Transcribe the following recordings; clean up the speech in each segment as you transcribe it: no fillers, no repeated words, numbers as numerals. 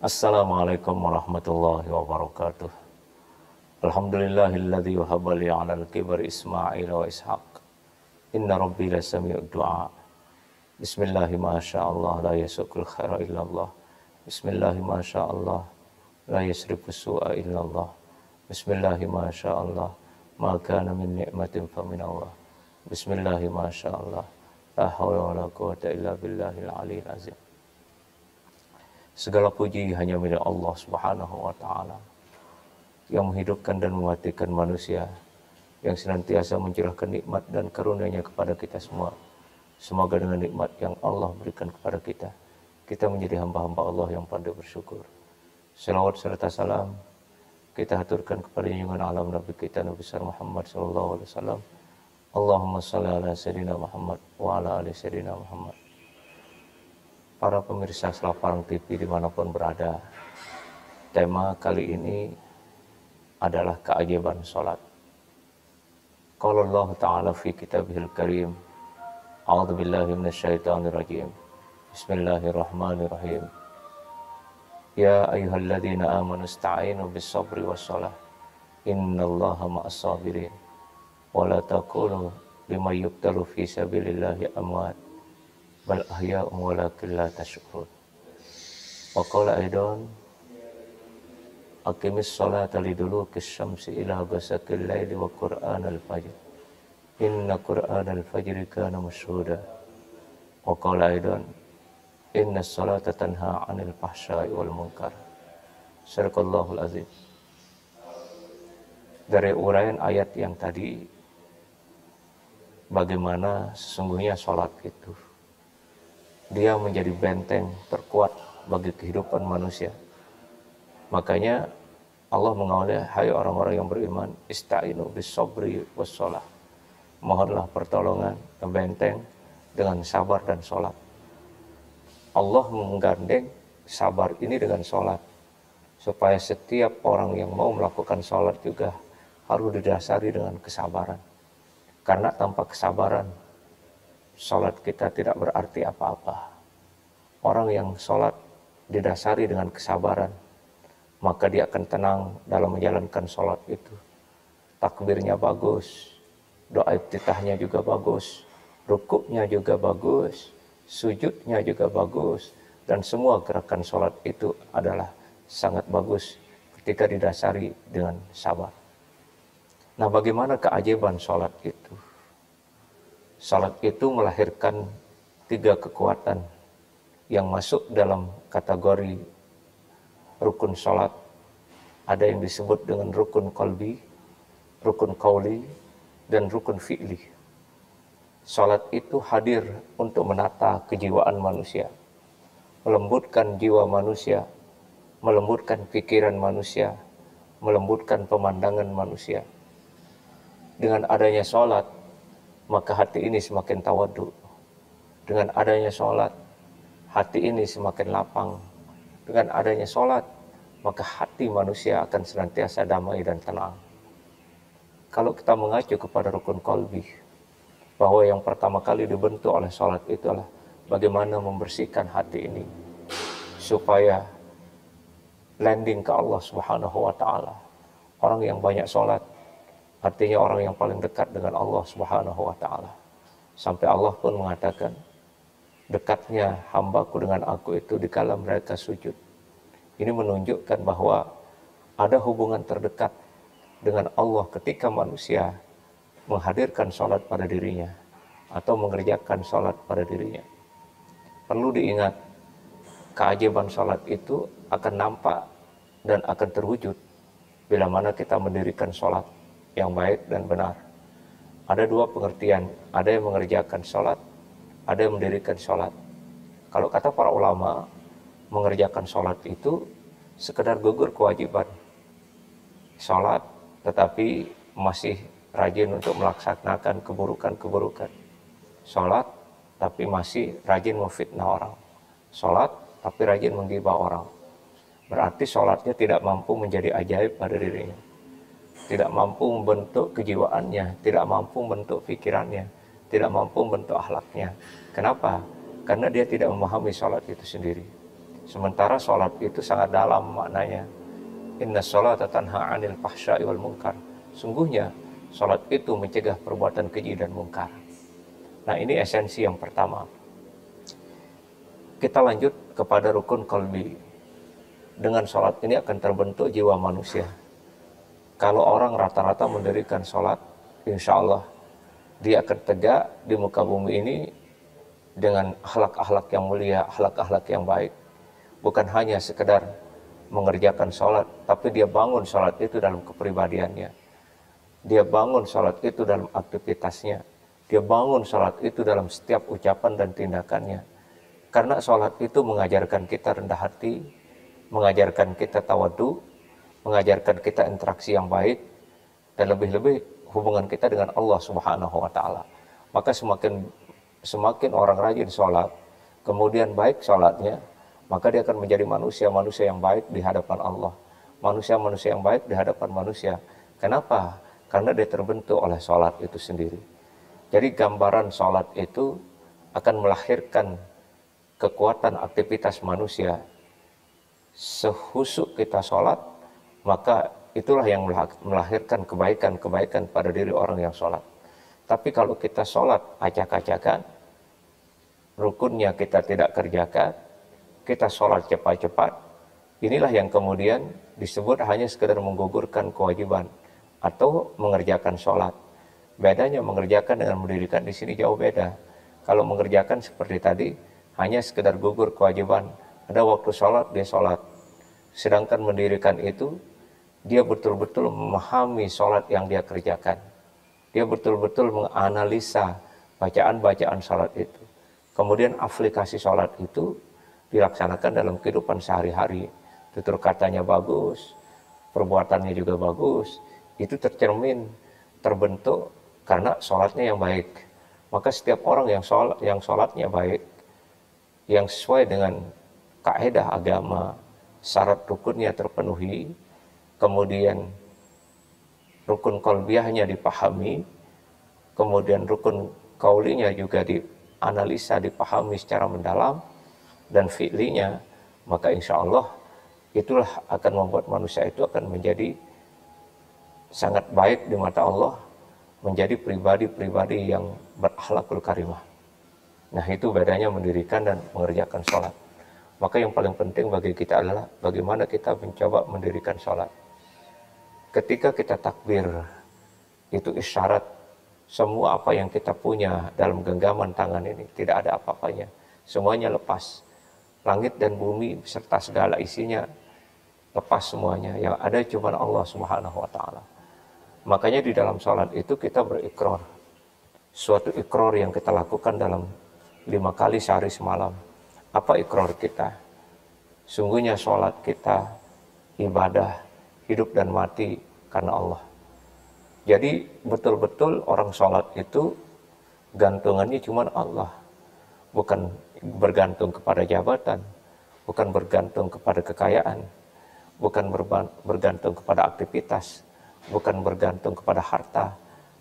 Assalamualaikum warahmatullahi wabarakatuh. Alhamdulillahilladzi wahaba li 'alal kibari Ismail wa Ishaq. Inna rabbi lasami'ud du'a. Bismillahi ma sya'allah la yasukul khaira illallah. Bismillahi ma sya'allah la yasrifu su'a illallah. Bismillahi ma sya'allah ma kana min ni'matin fa minallah. Bismillahi ma sya'allah la haula wa la quwwata illa billahil aliyyil azim. Segala puji hanya milik Allah Subhanahu wa Ta'ala yang menghidupkan dan mematikan manusia, yang senantiasa mencurahkan nikmat dan karunia-Nya kepada kita semua. Semoga dengan nikmat yang Allah berikan kepada kita, kita menjadi hamba-hamba Allah yang pandai bersyukur. Selawat serta salam kita haturkan kepada junjungan alam Nabi kita Nabi besar Muhammad sallallahu alaihi wasallam. Allahumma shalli ala sayyidina Muhammad wa ala ali sayyidina Muhammad. Para pemirsa Selaparang TV dimanapun berada, tema kali ini adalah keajaiban sholat. Qala Allah Ta'ala fi kitabihil karim, a'udzu billahi minasyaitonir rajim. Bismillahirrahmanirrahim. Ya ayyuhalladzina amanu ista'inu bis sabri was shalah. Innallaha ma'as sabirin. Wa la taqulu liman yuqtalu fi sabilillahi amwat bal ahya'un walakin la tash'urun. Wa qala aidan aqimis sholata liduluki syamsi ila ghasaqil laili wa qur'anal fajr inna qur'anal fajri kana mashhuda. Wa qala aidan innas sholata tanha 'anil fahsya'i wal munkar. Sadaqallahul azim. Dari uraian ayat yang tadi, bagaimana sesungguhnya sholat itu dia menjadi benteng terkuat bagi kehidupan manusia. Makanya Allah mengawali, hai orang-orang yang beriman, ista'inu bis sabri was shalah. Mohonlah pertolongan dan benteng dengan sabar dan sholat. Allah menggandeng sabar ini dengan sholat, supaya setiap orang yang mau melakukan sholat juga harus didasari dengan kesabaran. Karena tanpa kesabaran, sholat kita tidak berarti apa-apa. Orang yang sholat didasari dengan kesabaran, maka dia akan tenang dalam menjalankan sholat itu. Takbirnya bagus, doa iftitahnya juga bagus, rukuknya juga bagus, sujudnya juga bagus, dan semua gerakan sholat itu adalah sangat bagus ketika didasari dengan sabar. Nah, bagaimana keajaiban sholat itu? Salat itu melahirkan 3 kekuatan yang masuk dalam kategori rukun salat. Ada yang disebut dengan rukun qalbi, rukun qauli, dan rukun fi'li. Salat itu hadir untuk menata kejiwaan manusia, melembutkan jiwa manusia, melembutkan pikiran manusia, melembutkan pemandangan manusia. Dengan adanya salat, maka hati ini semakin tawadhu. Dengan adanya sholat, hati ini semakin lapang. Dengan adanya sholat, maka hati manusia akan senantiasa damai dan tenang. Kalau kita mengacu kepada rukun qalbi, bahwa yang pertama kali dibentuk oleh sholat itu adalah bagaimana membersihkan hati ini, supaya landing ke Allah Subhanahu wa Ta'ala. Orang yang banyak sholat, artinya orang yang paling dekat dengan Allah Subhanahu wa Ta'ala. Sampai Allah pun mengatakan, dekatnya hambaku dengan aku itu dikala mereka sujud. Ini menunjukkan bahwa ada hubungan terdekat dengan Allah ketika manusia menghadirkan sholat pada dirinya atau mengerjakan sholat pada dirinya. Perlu diingat, keajaiban sholat itu akan nampak dan akan terwujud bila mana kita mendirikan sholat yang baik dan benar. Ada 2 pengertian, ada yang mengerjakan sholat, ada yang mendirikan sholat. Kalau kata para ulama, mengerjakan sholat itu sekedar gugur kewajiban sholat, tetapi masih rajin untuk melaksanakan keburukan-keburukan. Sholat, tapi masih rajin memfitnah orang. Sholat, tapi rajin menggibah orang. Berarti sholatnya tidak mampu menjadi ajaib pada dirinya, tidak mampu membentuk kejiwaannya, tidak mampu membentuk pikirannya, tidak mampu membentuk akhlaknya. Kenapa? Karena dia tidak memahami sholat itu sendiri. Sementara sholat itu sangat dalam maknanya. Inna sholata tanha 'anil fahsya'i wal munkar. Sungguhnya sholat itu mencegah perbuatan keji dan mungkar. Nah, ini esensi yang pertama. Kita lanjut kepada rukun qalbi. Dengan sholat ini akan terbentuk jiwa manusia. Kalau orang rata-rata mendirikan sholat, insya Allah dia akan tegak di muka bumi ini dengan akhlak-akhlak yang mulia, akhlak-akhlak yang baik. Bukan hanya sekedar mengerjakan sholat, tapi dia bangun sholat itu dalam kepribadiannya. Dia bangun sholat itu dalam aktivitasnya. Dia bangun sholat itu dalam setiap ucapan dan tindakannya. Karena sholat itu mengajarkan kita rendah hati, mengajarkan kita tawadu, mengajarkan kita interaksi yang baik, dan lebih-lebih hubungan kita dengan Allah Subhanahu wa Ta'ala. Maka semakin orang rajin sholat, kemudian baik sholatnya, maka dia akan menjadi manusia-manusia yang baik di hadapan Allah. Manusia-manusia yang baik di hadapan manusia. Kenapa? Karena dia terbentuk oleh sholat itu sendiri. Jadi gambaran sholat itu akan melahirkan kekuatan aktivitas manusia. Sehusuk kita sholat, maka itulah yang melahirkan kebaikan-kebaikan pada diri orang yang sholat. Tapi kalau kita sholat acak-acakan, rukunnya kita tidak kerjakan, kita sholat cepat-cepat, inilah yang kemudian disebut hanya sekedar menggugurkan kewajiban atau mengerjakan sholat. Bedanya mengerjakan dengan mendirikan di sini jauh beda. Kalau mengerjakan seperti tadi, hanya sekedar gugur kewajiban, ada waktu sholat, dia sholat. Sedangkan mendirikan itu, dia betul-betul memahami sholat yang dia kerjakan. Dia betul-betul menganalisa bacaan-bacaan sholat itu. Kemudian aplikasi sholat itu dilaksanakan dalam kehidupan sehari-hari. Tutur katanya bagus, perbuatannya juga bagus. Itu tercermin, terbentuk karena sholatnya yang baik. Maka setiap orang yang sholatnya baik, yang sesuai dengan kaidah agama, syarat rukunnya terpenuhi, kemudian rukun qalbiyahnya dipahami, kemudian rukun qaulinya juga dianalisa, dipahami secara mendalam, dan fi'linya, maka insya Allah itulah akan membuat manusia itu akan menjadi sangat baik di mata Allah, menjadi pribadi-pribadi yang berakhlakul karimah. Nah, itu bedanya mendirikan dan mengerjakan sholat. Maka yang paling penting bagi kita adalah bagaimana kita mencoba mendirikan sholat. Ketika kita takbir, itu isyarat semua apa yang kita punya dalam genggaman tangan ini, tidak ada apa-apanya. Semuanya lepas. Langit dan bumi beserta segala isinya lepas semuanya. Yang ada cuma Allah Subhanahu wa Ta'ala. Makanya di dalam sholat itu kita berikrar. Suatu ikrar yang kita lakukan dalam 5 kali sehari semalam. Apa ikrar kita? Sungguhnya sholat kita ibadah hidup dan mati karena Allah. Jadi betul-betul orang sholat itu gantungannya cuma Allah. Bukan bergantung kepada jabatan, bukan bergantung kepada kekayaan, bukan bergantung kepada aktivitas, bukan bergantung kepada harta,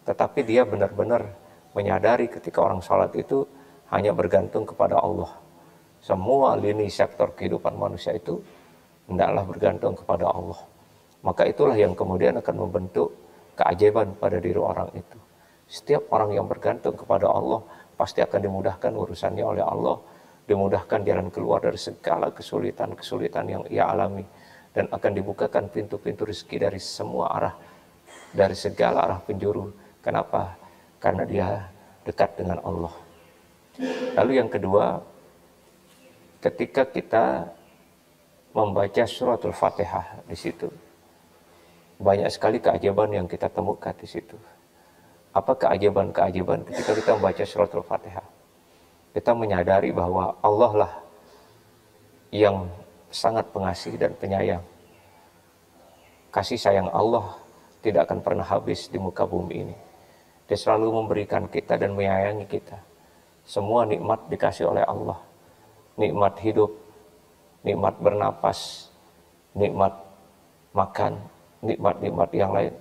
tetapi dia benar-benar menyadari ketika orang sholat itu hanya bergantung kepada Allah. Semua lini sektor kehidupan manusia itu hendaklah bergantung kepada Allah. Maka itulah yang kemudian akan membentuk keajaiban pada diri orang itu. Setiap orang yang bergantung kepada Allah pasti akan dimudahkan urusannya oleh Allah, dimudahkan jalan keluar dari segala kesulitan-kesulitan yang ia alami, dan akan dibukakan pintu-pintu rezeki dari semua arah, dari segala arah penjuru. Kenapa? Karena dia dekat dengan Allah. Lalu yang kedua, ketika kita membaca suratul Fatihah di situ, banyak sekali keajaiban yang kita temukan di situ. Apa keajaiban-keajaiban ketika kita membaca suratul Fatihah? Kita menyadari bahwa Allah lah yang sangat pengasih dan penyayang. Kasih sayang Allah tidak akan pernah habis di muka bumi ini. Dia selalu memberikan kita dan menyayangi kita. Semua nikmat dikasih oleh Allah. Nikmat hidup, nikmat bernapas, nikmat makan, nikmat-nikmat yang lain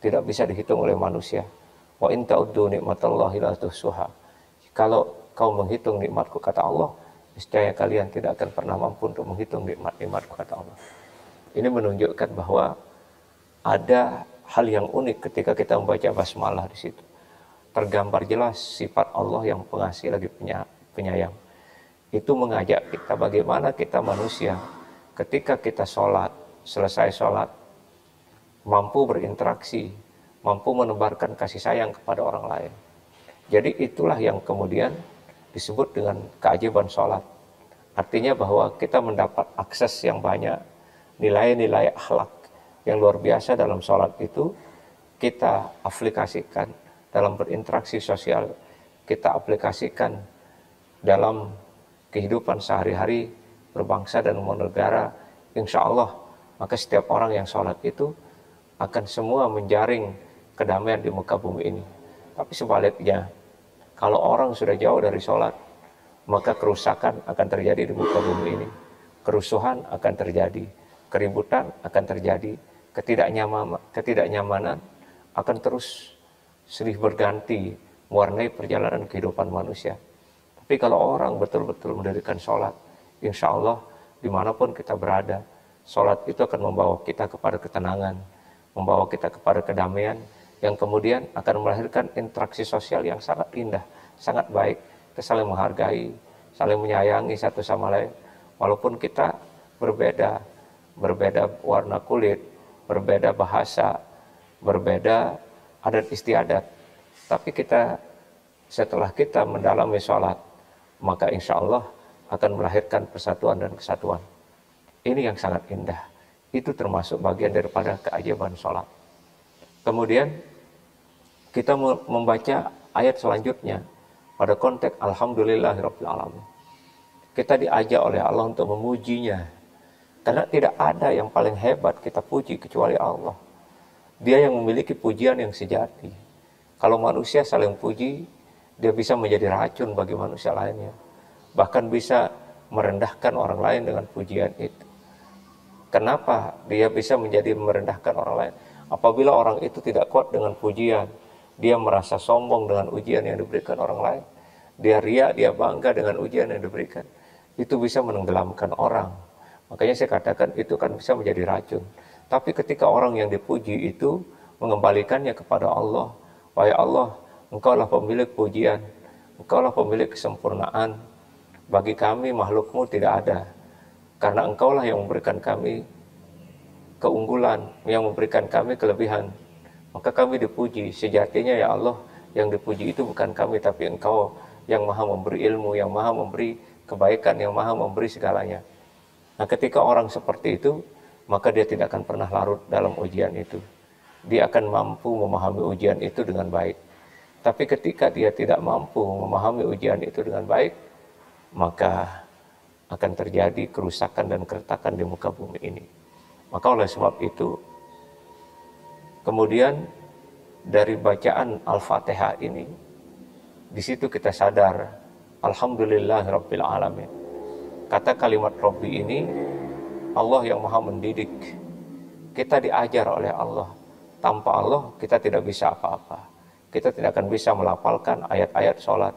tidak bisa dihitung oleh manusia. Wa in ta'uddu nikmatallahi la tuhsuha. Kalau kau menghitung nikmatku, kata Allah, niscaya kalian tidak akan pernah mampu untuk menghitung nikmat-nikmatku, kata Allah. Ini menunjukkan bahwa ada hal yang unik ketika kita membaca basmalah di situ. Tergambar jelas sifat Allah yang pengasih lagi penyayang. Itu mengajak kita bagaimana kita manusia ketika kita sholat, selesai sholat, mampu berinteraksi, mampu menebarkan kasih sayang kepada orang lain. Jadi itulah yang kemudian disebut dengan keajaiban sholat. Artinya bahwa kita mendapat akses yang banyak, nilai-nilai akhlak yang luar biasa dalam sholat itu kita aplikasikan dalam berinteraksi sosial, kita aplikasikan dalam kehidupan sehari-hari berbangsa dan bernegara. Insya Allah, maka setiap orang yang sholat itu akan semua menjaring kedamaian di muka bumi ini. Tapi sebaliknya, kalau orang sudah jauh dari sholat, maka kerusakan akan terjadi di muka bumi ini. Kerusuhan akan terjadi, keributan akan terjadi, ketidaknyamanan akan terus silih berganti mewarnai perjalanan kehidupan manusia. Tapi kalau orang betul-betul mendirikan sholat, insya Allah dimanapun kita berada, sholat itu akan membawa kita kepada ketenangan, membawa kita kepada kedamaian, yang kemudian akan melahirkan interaksi sosial yang sangat indah, sangat baik. Kita saling menghargai, saling menyayangi satu sama lain, walaupun kita berbeda warna kulit, berbeda bahasa, berbeda adat istiadat. Tapi setelah kita mendalami sholat, maka insya Allah akan melahirkan persatuan dan kesatuan. Ini yang sangat indah. Itu termasuk bagian daripada keajaiban sholat. Kemudian kita membaca ayat selanjutnya pada konteks Alhamdulillahirabbil alamin. Kita diajak oleh Allah untuk memujinya. Karena tidak ada yang paling hebat kita puji kecuali Allah. Dia yang memiliki pujian yang sejati. Kalau manusia saling puji, dia bisa menjadi racun bagi manusia lainnya. Bahkan bisa merendahkan orang lain dengan pujian itu. Kenapa dia bisa menjadi merendahkan orang lain? Apabila orang itu tidak kuat dengan pujian, dia merasa sombong dengan ujian yang diberikan orang lain. Dia riak, dia bangga dengan ujian yang diberikan. Itu bisa menenggelamkan orang. Makanya saya katakan itu kan bisa menjadi racun. Tapi ketika orang yang dipuji itu mengembalikannya kepada Allah. Wahai Allah, Engkaulah pemilik pujian. Engkaulah pemilik kesempurnaan. Bagi kami makhlukmu tidak ada. Karena Engkaulah yang memberikan kami keunggulan, yang memberikan kami kelebihan. Maka kami dipuji. Sejatinya ya Allah, yang dipuji itu bukan kami, tapi Engkau yang maha memberi ilmu, yang maha memberi kebaikan, yang maha memberi segalanya. Nah, ketika orang seperti itu, maka dia tidak akan pernah larut dalam ujian itu. Dia akan mampu memahami ujian itu dengan baik. Tapi ketika dia tidak mampu memahami ujian itu dengan baik, maka akan terjadi kerusakan dan keretakan di muka bumi ini. Maka oleh sebab itu, kemudian dari bacaan Al-Fatihah ini, di situ kita sadar, Alhamdulillahirabbil alamin. Kata kalimat Rabbi ini, Allah yang maha mendidik. Kita diajar oleh Allah. Tanpa Allah kita tidak bisa apa-apa. Kita tidak akan bisa melafalkan ayat-ayat sholat.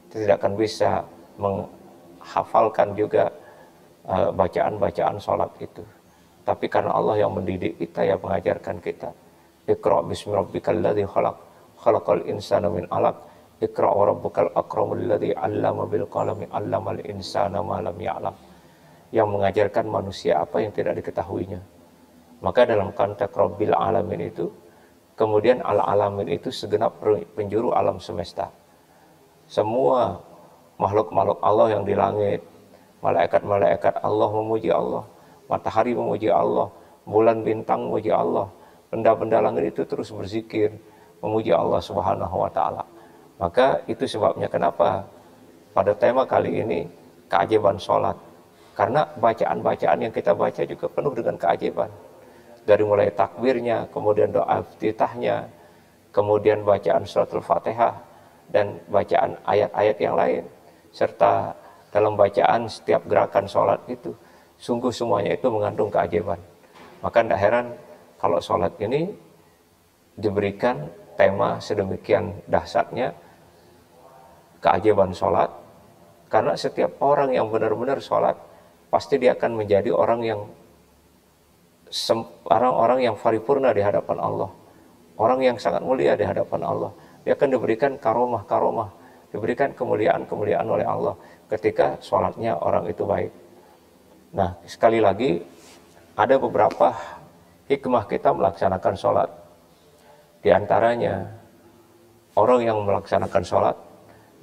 Kita tidak akan bisa menghafalkan juga bacaan-bacaan sholat itu. Tapi karena Allah yang mendidik kita, yang mengajarkan kita. Iqra' bismi rabbikal ladzi khalaq, khalaqal insana min 'alaq. Iqra' wa rabbukal akramul ladzi 'allama bil qalami 'allamal insana ma lam ya'lam. Yang mengajarkan manusia apa yang tidak diketahuinya. Maka dalam konteks Rabbil Alamin itu, kemudian Al-Alamin itu segenap penjuru alam semesta. Semua makhluk-makhluk Allah yang di langit, malaikat-malaikat Allah memuji Allah, matahari memuji Allah, bulan bintang memuji Allah, benda-benda langit itu terus berzikir, memuji Allah Subhanahu wa Ta'ala. Maka itu sebabnya kenapa pada tema kali ini keajaiban sholat. Karena bacaan-bacaan yang kita baca juga penuh dengan keajaiban. Dari mulai takbirnya, kemudian doa iftitahnya, kemudian bacaan suratul Fatihah, dan bacaan ayat-ayat yang lain. Serta dalam bacaan setiap gerakan sholat itu, sungguh semuanya itu mengandung keajaiban. Maka tidak heran kalau sholat ini diberikan tema sedemikian dahsyatnya, keajaiban sholat, Karena setiap orang yang benar-benar sholat, pasti dia akan menjadi orang yang paripurna di hadapan Allah. Orang yang sangat mulia di hadapan Allah. Dia akan diberikan karomah-karomah, diberikan kemuliaan-kemuliaan oleh Allah ketika sholatnya orang itu baik. Nah, sekali lagi, ada beberapa hikmah kita melaksanakan sholat. Di antaranya, orang yang melaksanakan sholat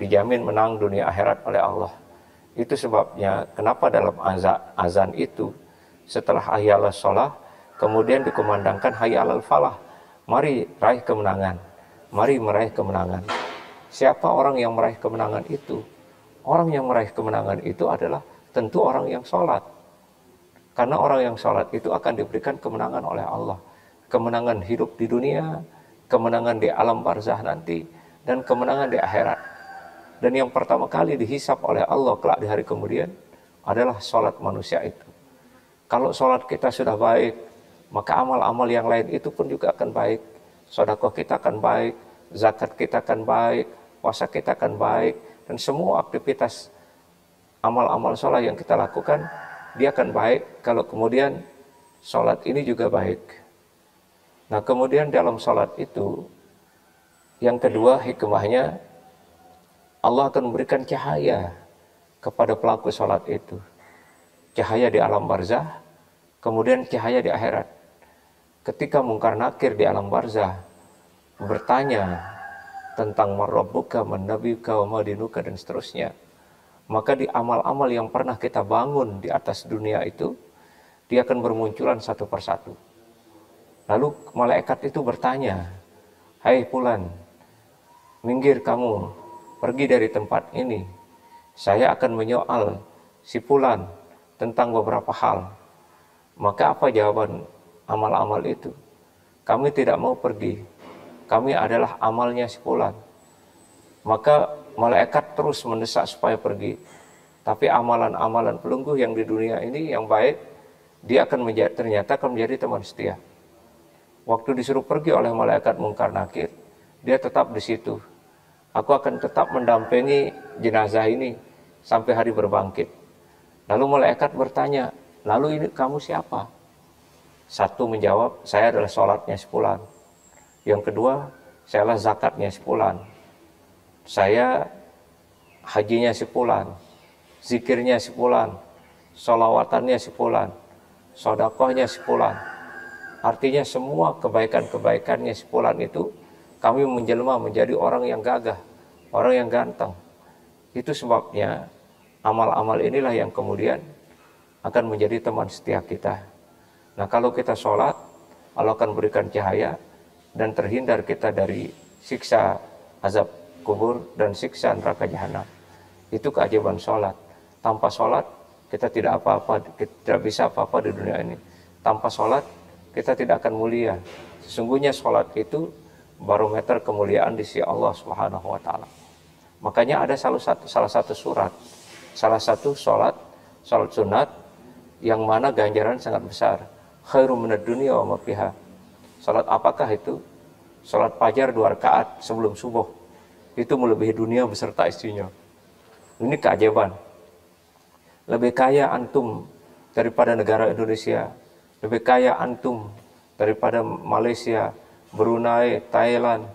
dijamin menang dunia akhirat oleh Allah. Itu sebabnya kenapa dalam azan itu setelah hayya 'alas shalah kemudian dikumandangkan hayya 'alal falah. Mari raih kemenangan. Mari meraih kemenangan. Siapa orang yang meraih kemenangan itu? Orang yang meraih kemenangan itu adalah tentu orang yang sholat. Karena orang yang sholat itu akan diberikan kemenangan oleh Allah. Kemenangan hidup di dunia, kemenangan di alam barzah nanti, dan kemenangan di akhirat. Dan yang pertama kali dihisap oleh Allah kelak di hari kemudian adalah sholat manusia itu. Kalau sholat kita sudah baik, maka amal-amal yang lain itu pun juga akan baik. Sedekah kita akan baik, zakat kita akan baik, puasa kita akan baik, dan semua aktivitas amal-amal sholat yang kita lakukan, dia akan baik kalau kemudian sholat ini juga baik. Nah, kemudian dalam sholat itu, yang kedua hikmahnya, Allah akan memberikan cahaya kepada pelaku sholat itu. Cahaya di alam barzah, kemudian cahaya di akhirat. Ketika mungkar nakir di alam barzah bertanya tentang marrabbuka, man nabiyuka, wa madinuka, dan seterusnya, maka di amal-amal yang pernah kita bangun di atas dunia itu, dia akan bermunculan satu persatu. Lalu malaikat itu bertanya, hai fulan, minggir kamu, pergi dari tempat ini. Saya akan menyoal si fulan tentang beberapa hal. Maka apa jawaban amal-amal itu? Kami tidak mau pergi. Kami adalah amalnya si fulan. Maka malaikat terus mendesak supaya pergi. Tapi amalan-amalan pelungguh yang di dunia ini yang baik, dia akan ternyata akan menjadi teman setia. Waktu disuruh pergi oleh malaikat mungkar nakir, dia tetap di situ. Aku akan tetap mendampingi jenazah ini sampai hari berbangkit. Lalu malaikat bertanya, lalu ini kamu siapa? Satu menjawab, saya adalah sholatnya si fulan. Yang kedua, saya adalah zakatnya si fulan. Saya hajinya si fulan, zikirnya si fulan, sholawatannya si fulan, sodakohnya si fulan. Artinya semua kebaikan-kebaikannya si fulan itu kami menjelma menjadi orang yang gagah, orang yang ganteng. Itu sebabnya amal-amal inilah yang kemudian akan menjadi teman setia kita. Nah, kalau kita sholat, Allah akan berikan cahaya dan terhindar kita dari siksa azab kubur dan siksa neraka jahanam. Itu keajaiban sholat. Tanpa sholat kita tidak bisa apa-apa di dunia ini. Tanpa sholat kita tidak akan mulia. Sesungguhnya sholat itu barometer kemuliaan di sisi Allah Subhanahu wa taala. Makanya ada salah satu sholat sunat yang mana ganjaran sangat besar. Khairum minad dunya wa ma fiha. Salat apakah itu? Salat fajar 2 rakaat sebelum subuh. Itu melebihi dunia beserta isinya. Ini keajaiban. Lebih kaya antum daripada negara Indonesia. Lebih kaya antum daripada Malaysia, Brunei, Thailand,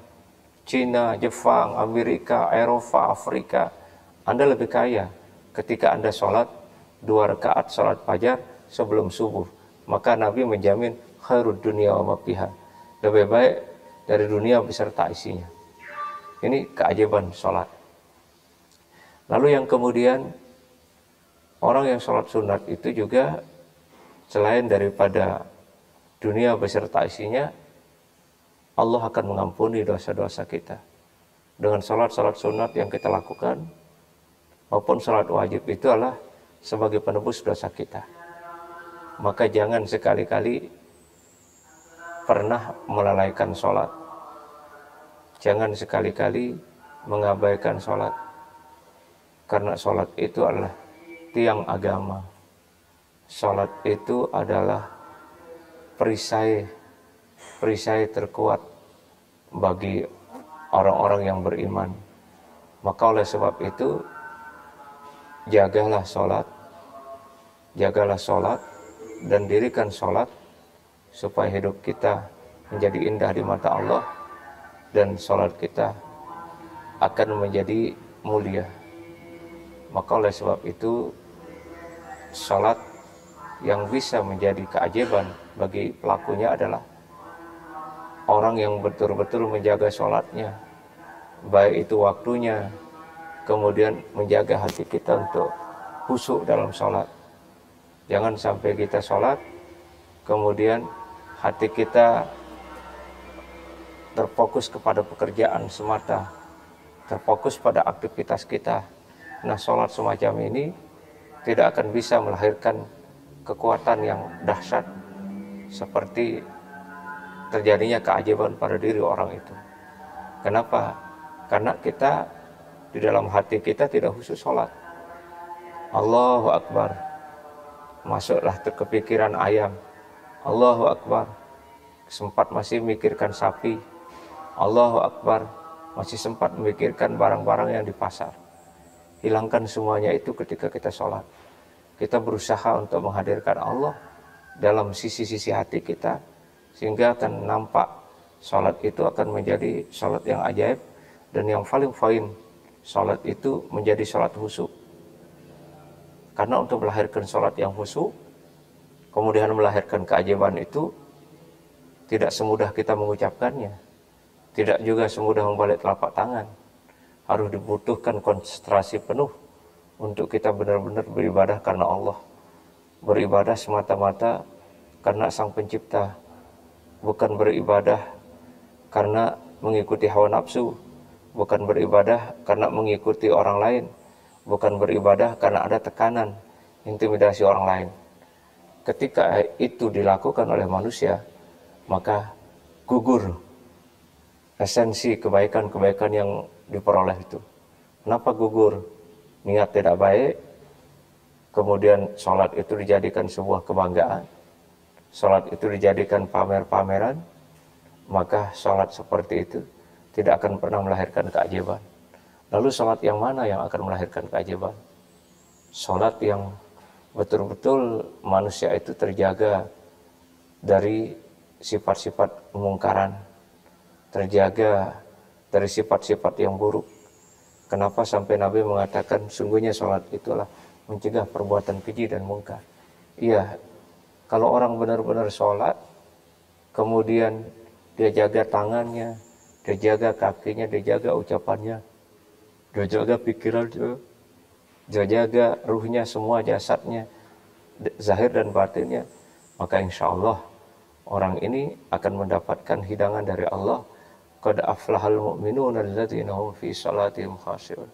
Cina, Jepang, Amerika, Eropa, Afrika. Anda lebih kaya ketika Anda sholat 2 rakaat sholat fajar sebelum subuh. Maka Nabi menjamin khairud dunya wa ma fiha. Lebih baik dari dunia beserta isinya. Ini keajaiban sholat. Lalu yang kemudian, orang yang sholat sunat itu juga selain daripada dunia beserta isinya, Allah akan mengampuni dosa-dosa kita. Dengan sholat-sholat sunat yang kita lakukan, maupun sholat wajib itu adalah sebagai penebus dosa kita. Maka jangan sekali-kali pernah melalaikan sholat. Jangan sekali-kali mengabaikan sholat. Karena sholat itu adalah tiang agama. Sholat itu adalah perisai terkuat bagi orang-orang yang beriman. Maka oleh sebab itu, jagalah sholat dan dirikan sholat supaya hidup kita menjadi indah di mata Allah dan sholat kita akan menjadi mulia. Maka oleh sebab itu sholat yang bisa menjadi keajaiban bagi pelakunya adalah orang yang betul-betul menjaga sholatnya, baik itu waktunya, kemudian menjaga hati kita untuk khusyuk dalam sholat. Jangan sampai kita sholat, kemudian hati kita terfokus kepada pekerjaan semata, terfokus pada aktivitas kita. Nah, sholat semacam ini tidak akan bisa melahirkan kekuatan yang dahsyat seperti terjadinya keajaiban pada diri orang itu. Kenapa? Karena kita di dalam hati kita tidak khusyuk sholat. Allahu Akbar, masuklah terkepikiran ayam. Allahu Akbar, sempat masih memikirkan sapi. Allahu Akbar, masih sempat memikirkan barang-barang yang di pasar. Hilangkan semuanya itu ketika kita sholat. Kita berusaha untuk menghadirkan Allah dalam sisi-sisi hati kita, sehingga akan nampak sholat itu akan menjadi sholat yang ajaib. Dan yang paling poin, sholat itu menjadi sholat khusyuk. Karena untuk melahirkan sholat yang khusyuk, kemudian melahirkan keajaiban itu tidak semudah kita mengucapkannya, tidak juga semudah membalik telapak tangan. Harus dibutuhkan konsentrasi penuh untuk kita benar-benar beribadah karena Allah, beribadah semata-mata karena Sang Pencipta, bukan beribadah karena mengikuti hawa nafsu, bukan beribadah karena mengikuti orang lain, bukan beribadah karena ada tekanan, intimidasi orang lain. Ketika itu dilakukan oleh manusia, maka gugur esensi kebaikan-kebaikan yang diperoleh itu. Kenapa gugur? Niat tidak baik, kemudian sholat itu dijadikan sebuah kebanggaan, sholat itu dijadikan pamer-pameran, maka sholat seperti itu tidak akan pernah melahirkan keajaiban. Lalu sholat yang mana yang akan melahirkan keajaiban? Sholat yang betul-betul manusia itu terjaga dari sifat-sifat kemungkaran, terjaga dari sifat-sifat yang buruk. Kenapa sampai Nabi mengatakan sungguhnya sholat itulah mencegah perbuatan keji dan mungkar. Iya, kalau orang benar-benar sholat, kemudian dia jaga tangannya, dia jaga kakinya, dia jaga ucapannya, dia jaga pikirannya, dia jaga ruhnya, semua jasadnya, zahir dan batinnya, maka insya Allah orang ini akan mendapatkan hidangan dari Allah. Qad aflahal mu'minuna alladzina hum fi salatihim khashi'un.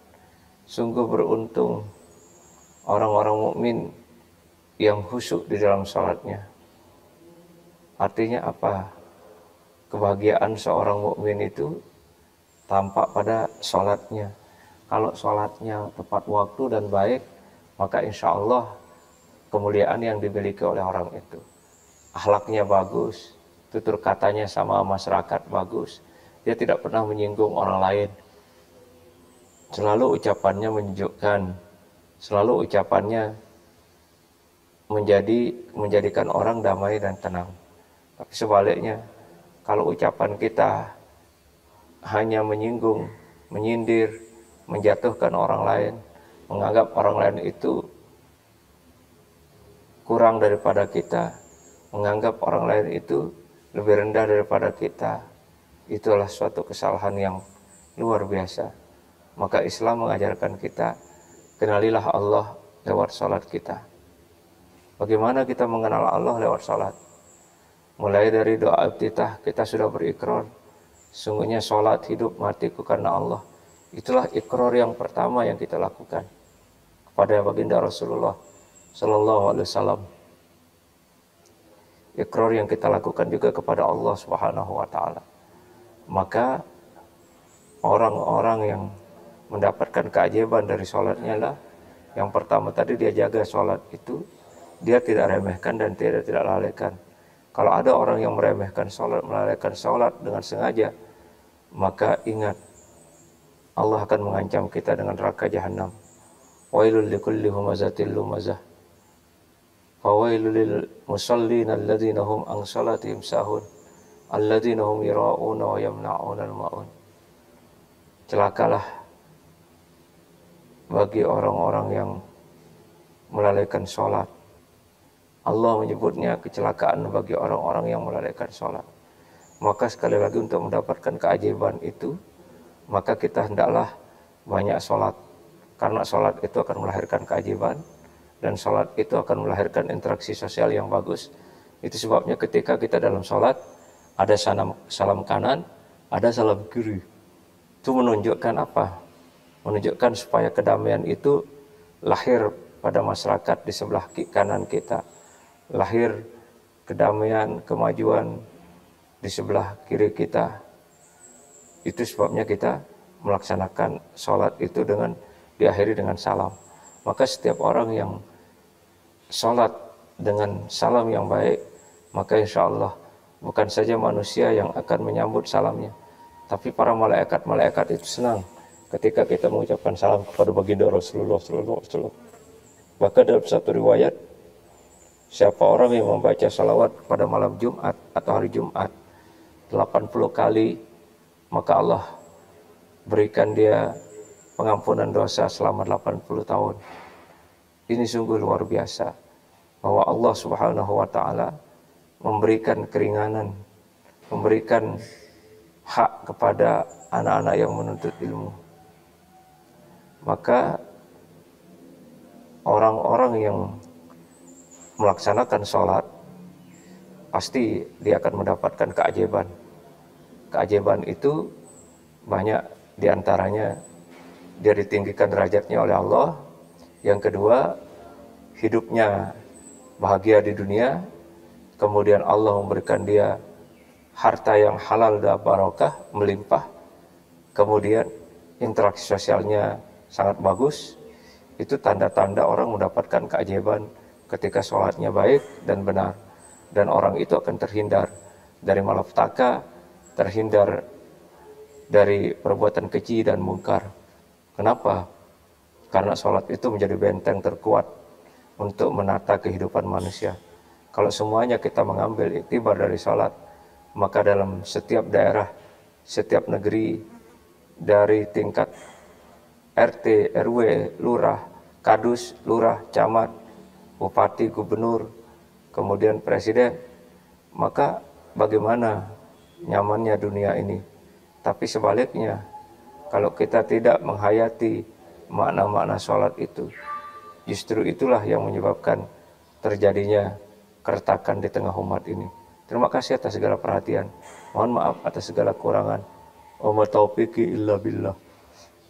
Sungguh beruntung orang-orang mukmin yang khusyuk di dalam salatnya. Artinya apa? Kebahagiaan seorang mukmin itu tampak pada salatnya. Kalau salatnya tepat waktu dan baik, maka insya Allah kemuliaan yang dimiliki oleh orang itu. Akhlaknya bagus, tutur katanya sama masyarakat bagus. Dia tidak pernah menyinggung orang lain. Selalu ucapannya menyejukkan, selalu ucapannya menjadikan orang damai dan tenang. Tapi sebaliknya, kalau ucapan kita hanya menyinggung, menyindir, menjatuhkan orang lain, menganggap orang lain itu kurang daripada kita, menganggap orang lain itu lebih rendah daripada kita, itulah suatu kesalahan yang luar biasa. Maka Islam mengajarkan kita, kenalilah Allah lewat salat kita. Bagaimana kita mengenal Allah lewat salat? Mulai dari doa iftitah kita sudah berikrar, sungguhnya salat hidup matiku karena Allah. Itulah ikrar yang pertama yang kita lakukan kepada baginda Rasulullah Sallallahu Alaihi Wasallam. Ikrar yang kita lakukan juga kepada Allah Subhanahu Wa Taala. Maka orang-orang yang mendapatkan keajaiban dari sholatnya lah, yang pertama tadi dia jaga sholat itu, dia tidak remehkan dan tidak lalaikan. Kalau ada orang yang meremehkan sholat, melalaikan sholat dengan sengaja, maka ingat Allah akan mengancam kita dengan neraka jahanam. wailul likulli humazatil lumazah, fawailul lil musallin alladzina hum an salatihim sahun, alladzina hum yura'una wa yamna'una al-ma'un. Celakalah bagi orang-orang yang melalaikan sholat. Allah menyebutnya kecelakaan bagi orang-orang yang melalaikan sholat. Maka sekali lagi untuk mendapatkan keajaiban itu, maka kita hendaklah banyak sholat. Karena sholat itu akan melahirkan keajaiban, dan sholat itu akan melahirkan interaksi sosial yang bagus. Itu sebabnya ketika kita dalam sholat, ada salam kanan, ada salam kiri. Itu menunjukkan apa? Menunjukkan supaya kedamaian itu lahir pada masyarakat di sebelah kanan kita. Lahir kedamaian, kemajuan di sebelah kiri kita. Itu sebabnya kita melaksanakan sholat itu dengan diakhiri dengan salam. Maka setiap orang yang sholat dengan salam yang baik, maka insya Allah bukan saja manusia yang akan menyambut salamnya, tapi para malaikat itu senang ketika kita mengucapkan salam kepada baginda Rasulullah SAW. Bahkan dalam satu riwayat, siapa orang yang membaca salawat pada malam Jumat atau hari Jumat 80 kali, maka Allah berikan dia pengampunan dosa selama 80 tahun. Ini sungguh luar biasa, bahwa Allah Subhanahu wa Ta'ala memberikan keringanan, memberikan hak kepada anak-anak yang menuntut ilmu. Maka orang-orang yang melaksanakan sholat, pasti dia akan mendapatkan keajaiban. Keajaiban itu banyak, diantaranya dia ditinggikan derajatnya oleh Allah. Yang kedua, hidupnya bahagia di dunia. Kemudian Allah memberikan dia harta yang halal dan barakah, melimpah. Kemudian interaksi sosialnya sangat bagus. Itu tanda-tanda orang mendapatkan keajaiban ketika sholatnya baik dan benar. Dan orang itu akan terhindar dari malapetaka, terhindar dari perbuatan keji dan mungkar. Kenapa? Karena sholat itu menjadi benteng terkuat untuk menata kehidupan manusia. Kalau semuanya kita mengambil iktibar dari sholat, maka dalam setiap daerah, setiap negeri, dari tingkat RT, RW, lurah, kadus, lurah, camat, bupati, gubernur, kemudian presiden, maka bagaimana nyamannya dunia ini? Tapi sebaliknya, kalau kita tidak menghayati makna-makna sholat itu, justru itulah yang menyebabkan terjadinya keretakan di tengah umat ini. Terima kasih atas segala perhatian. Mohon maaf atas segala kurangan. Wa ma taufiqi illa billah.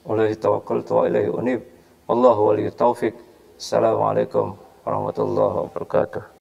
Alaihi tawakkaltu wa ilaihi unib. Allahu waliyut taufiq. Assalamualaikum warahmatullahi wabarakatuh.